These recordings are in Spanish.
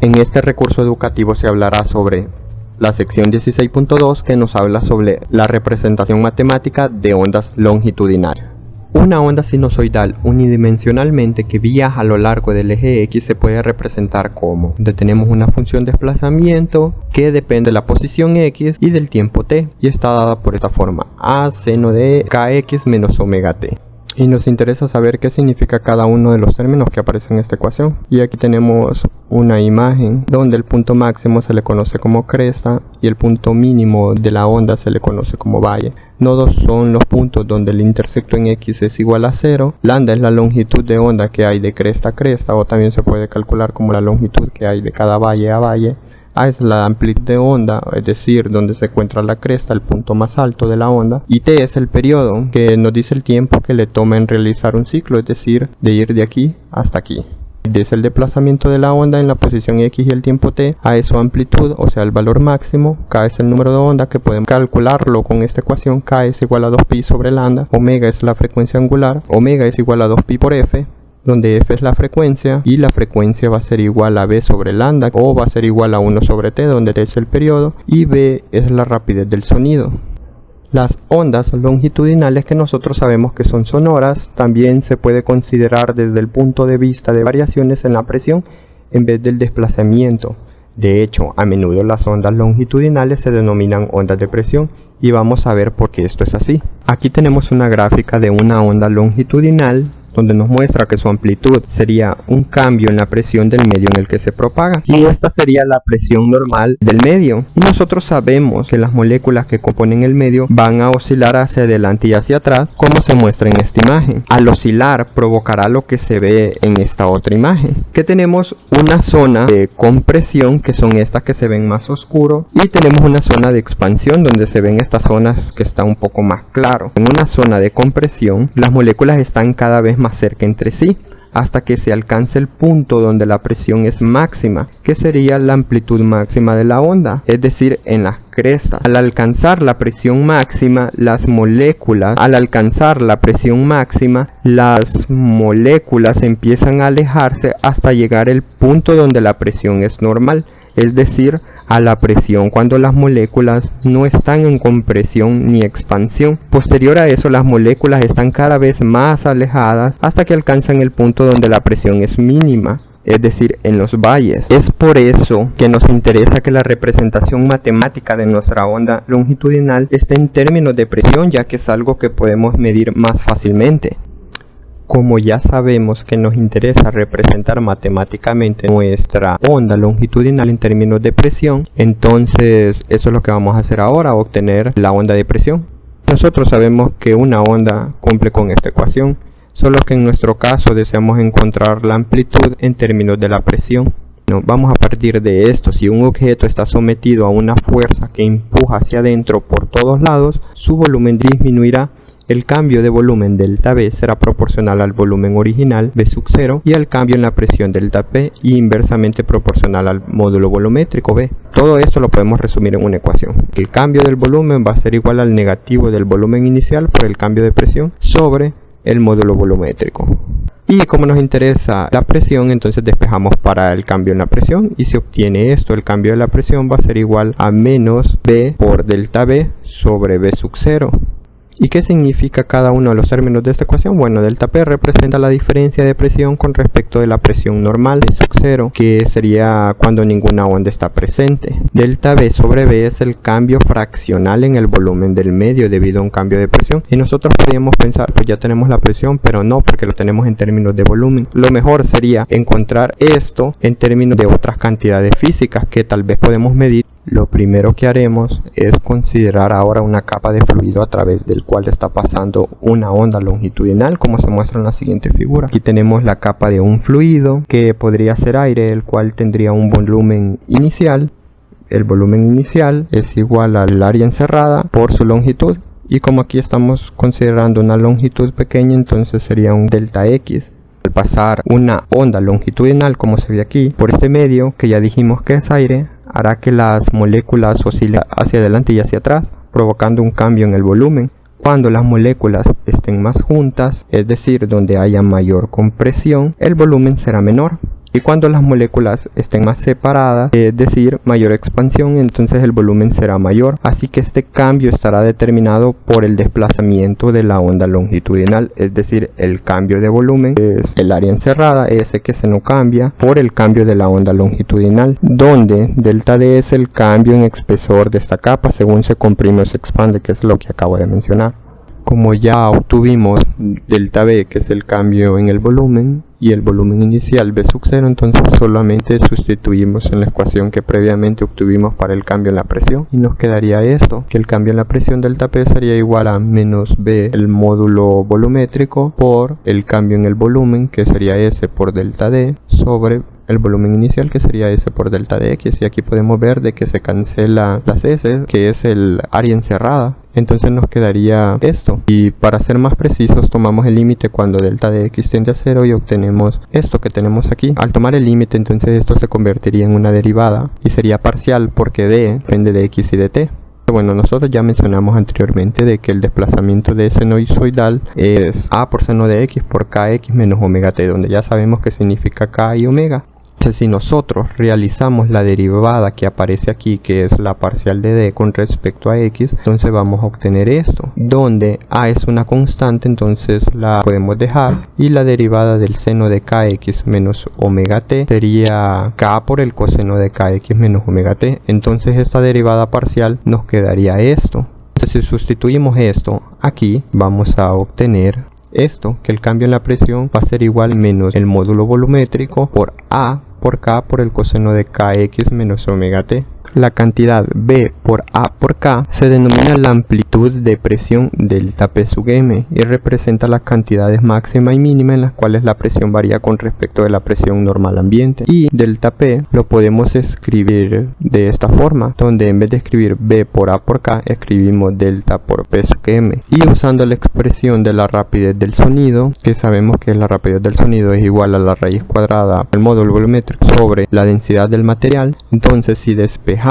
En este recurso educativo se hablará sobre la sección 16.2 que nos habla sobre la representación matemática de ondas longitudinales. Una onda sinusoidal unidimensionalmente que viaja a lo largo del eje X se puede representar como, donde tenemos una función de desplazamiento que depende de la posición X y del tiempo t, y está dada por esta forma: a seno de kx menos omega t. Y nos interesa saber qué significa cada uno de los términos que aparecen en esta ecuación. Y aquí tenemos una imagen donde el punto máximo se le conoce como cresta y el punto mínimo de la onda se le conoce como valle. Nodos son los puntos donde el intersecto en X es igual a 0. Lambda es la longitud de onda que hay de cresta a cresta, o también se puede calcular como la longitud que hay de cada valle a valle. A es la amplitud de onda, es decir, donde se encuentra la cresta, el punto más alto de la onda. Y t es el periodo, que nos dice el tiempo que le toma en realizar un ciclo, es decir, de ir de aquí hasta aquí. D es el desplazamiento de la onda en la posición X y el tiempo t. A es su amplitud, o sea el valor máximo. K es el número de onda, que podemos calcularlo con esta ecuación. K es igual a 2pi sobre lambda. Omega es la frecuencia angular. Omega es igual a 2pi por f, donde f es la frecuencia y la frecuencia va a ser igual a b sobre lambda, o va a ser igual a 1 sobre t, donde t es el periodo y b es la rapidez del sonido. Las ondas longitudinales, que nosotros sabemos que son sonoras, también se puede considerar desde el punto de vista de variaciones en la presión en vez del desplazamiento. De hecho, a menudo las ondas longitudinales se denominan ondas de presión, y vamos a ver por qué esto es así. Aquí tenemos una gráfica de una onda longitudinal donde nos muestra que su amplitud sería un cambio en la presión del medio en el que se propaga, y esta sería la presión normal del medio. Y nosotros sabemos que las moléculas que componen el medio van a oscilar hacia adelante y hacia atrás, como se muestra en esta imagen. Al oscilar provocará lo que se ve en esta otra imagen, que tenemos una zona de compresión, que son estas que se ven más oscuro, y tenemos una zona de expansión donde se ven estas zonas que está un poco más claro. En una zona de compresión, las moléculas están cada vez más cerca entre sí, hasta que se alcance el punto donde la presión es máxima, que sería la amplitud máxima de la onda, es decir, en las crestas. Al alcanzar la presión máxima, las moléculas empiezan a alejarse hasta llegar al punto donde la presión es normal, es decir, a la presión cuando las moléculas no están en compresión ni expansión. Posterior a eso, las moléculas están cada vez más alejadas hasta que alcanzan el punto donde la presión es mínima, es decir, en los valles. Es por eso que nos interesa que la representación matemática de nuestra onda longitudinal esté en términos de presión, ya que es algo que podemos medir más fácilmente. Como ya sabemos que nos interesa representar matemáticamente nuestra onda longitudinal en términos de presión, entonces eso es lo que vamos a hacer ahora, obtener la onda de presión. Nosotros sabemos que una onda cumple con esta ecuación, solo que en nuestro caso deseamos encontrar la amplitud en términos de la presión. Vamos a partir de esto: si un objeto está sometido a una fuerza que empuja hacia adentro por todos lados, su volumen disminuirá. El cambio de volumen delta V será proporcional al volumen original V sub 0 y al cambio en la presión delta P, y inversamente proporcional al módulo volumétrico V. Todo esto lo podemos resumir en una ecuación. El cambio del volumen va a ser igual al negativo del volumen inicial por el cambio de presión sobre el módulo volumétrico. Y como nos interesa la presión, entonces despejamos para el cambio en la presión, y se obtiene esto: el cambio de la presión va a ser igual a menos V por delta V sobre V sub 0. ¿Y qué significa cada uno de los términos de esta ecuación? Bueno, delta P representa la diferencia de presión con respecto de la presión normal, V sub 0, que sería cuando ninguna onda está presente. Delta V sobre V es el cambio fraccional en el volumen del medio debido a un cambio de presión. Y nosotros podríamos pensar, pues ya tenemos la presión, pero no, porque lo tenemos en términos de volumen. Lo mejor sería encontrar esto en términos de otras cantidades físicas que tal vez podemos medir. Lo primero que haremos es considerar ahora una capa de fluido a través del cual está pasando una onda longitudinal, como se muestra en la siguiente figura. Aquí tenemos la capa de un fluido que podría ser aire, el cual tendría un volumen inicial. El volumen inicial es igual al área encerrada por su longitud, y como aquí estamos considerando una longitud pequeña, entonces sería un delta X. Al pasar una onda longitudinal, como se ve aquí, por este medio, que ya dijimos que es aire, hará que las moléculas oscilen hacia adelante y hacia atrás, provocando un cambio en el volumen. Cuando las moléculas estén más juntas, es decir, donde haya mayor compresión, el volumen será menor. Y cuando las moléculas estén más separadas, es decir, mayor expansión, entonces el volumen será mayor. Así que este cambio estará determinado por el desplazamiento de la onda longitudinal, es decir, el cambio de volumen es el área encerrada, ese que se no cambia, por el cambio de la onda longitudinal, donde delta D es el cambio en espesor de esta capa según se comprime o se expande, que es lo que acabo de mencionar. Como ya obtuvimos delta B, que es el cambio en el volumen, y el volumen inicial B sub 0, entonces solamente sustituimos en la ecuación que previamente obtuvimos para el cambio en la presión, y nos quedaría esto, que el cambio en la presión delta P sería igual a menos B el módulo volumétrico por el cambio en el volumen, que sería S por delta D, sobre el volumen inicial, que sería S por delta de X. Y aquí podemos ver de que se cancela las S, que es el área encerrada. Entonces nos quedaría esto. Y para ser más precisos, tomamos el límite cuando delta de X tiende a 0 y obtenemos esto que tenemos aquí. Al tomar el límite, entonces esto se convertiría en una derivada y sería parcial porque D depende de X y de T. Bueno, nosotros ya mencionamos anteriormente de que el desplazamiento de senoisoidal es A por seno de X por KX menos omega T, donde ya sabemos que significa K y omega. Entonces, si nosotros realizamos la derivada que aparece aquí, que es la parcial de D con respecto a X, entonces vamos a obtener esto, donde A es una constante, entonces la podemos dejar, y la derivada del seno de KX menos omega T sería K por el coseno de KX menos omega T. Entonces esta derivada parcial nos quedaría esto. Entonces si sustituimos esto aquí, vamos a obtener esto, que el cambio en la presión va a ser igual menos el módulo volumétrico por A por K por el coseno de KX menos omega T. La cantidad B por A por K se denomina la amplitud de presión delta P sub M y representa las cantidades máxima y mínima en las cuales la presión varía con respecto de la presión normal ambiente. Y delta P lo podemos escribir de esta forma, donde en vez de escribir B por A por K, escribimos delta por P sub M. Y usando la expresión de la rapidez del sonido, que sabemos que la rapidez del sonido es igual a la raíz cuadrada del módulo volumétrico sobre la densidad del material, entonces si despejamos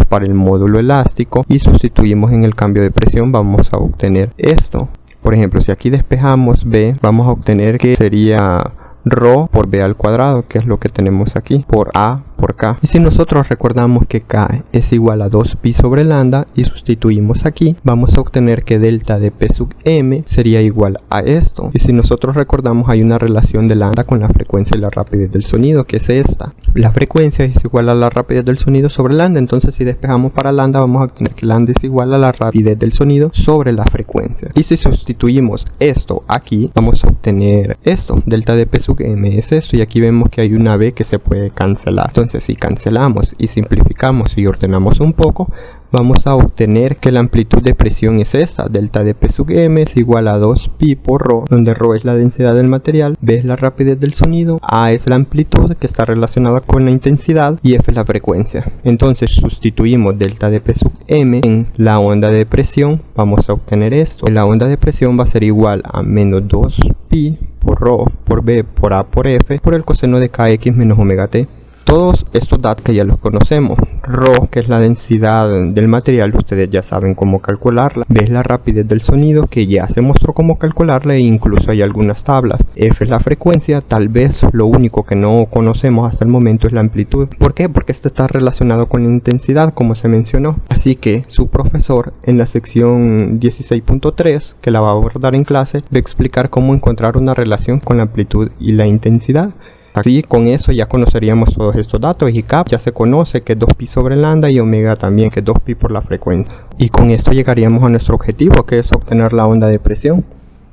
para el módulo elástico y sustituimos en el cambio de presión, vamos a obtener esto. Por ejemplo, si aquí despejamos B, vamos a obtener que sería ρ por B al cuadrado, que es lo que tenemos aquí, por A por K. Y si nosotros recordamos que K es igual a 2pi sobre lambda y sustituimos aquí, vamos a obtener que delta de P sub M sería igual a esto. Y si nosotros recordamos, hay una relación de lambda con la frecuencia y la rapidez del sonido, que es esta. La frecuencia es igual a la rapidez del sonido sobre lambda, entonces si despejamos para lambda vamos a obtener que lambda es igual a la rapidez del sonido sobre la frecuencia. Y si sustituimos esto aquí, vamos a obtener esto, delta de P sub M es esto, y aquí vemos que hay una B que se puede cancelar. Entonces si cancelamos y simplificamos y ordenamos un poco, vamos a obtener que la amplitud de presión es esta, delta de P sub M es igual a 2pi por ρ, donde ρ es la densidad del material, B es la rapidez del sonido, A es la amplitud que está relacionada con la intensidad y F es la frecuencia. Entonces sustituimos delta de P sub M en la onda de presión, vamos a obtener esto. La onda de presión va a ser igual a menos 2pi por ρ por B por A por F por el coseno de KX menos omega T. Todos estos datos que ya los conocemos, ρ, que es la densidad del material, ustedes ya saben cómo calcularla. B es la rapidez del sonido, que ya se mostró cómo calcularla e incluso hay algunas tablas. F es la frecuencia, tal vez lo único que no conocemos hasta el momento es la amplitud. ¿Por qué? Porque esto está relacionado con la intensidad, como se mencionó. Así que su profesor en la sección 16.3, que la va a abordar en clase, va a explicar cómo encontrar una relación con la amplitud y la intensidad. Así con eso ya conoceríamos todos estos datos, y K ya se conoce que es 2pi sobre lambda y omega también, que es 2pi por la frecuencia. Y con esto llegaríamos a nuestro objetivo, que es obtener la onda de presión.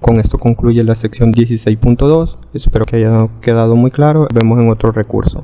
Con esto concluye la sección 16.2, espero que haya quedado muy claro, nos vemos en otro recurso.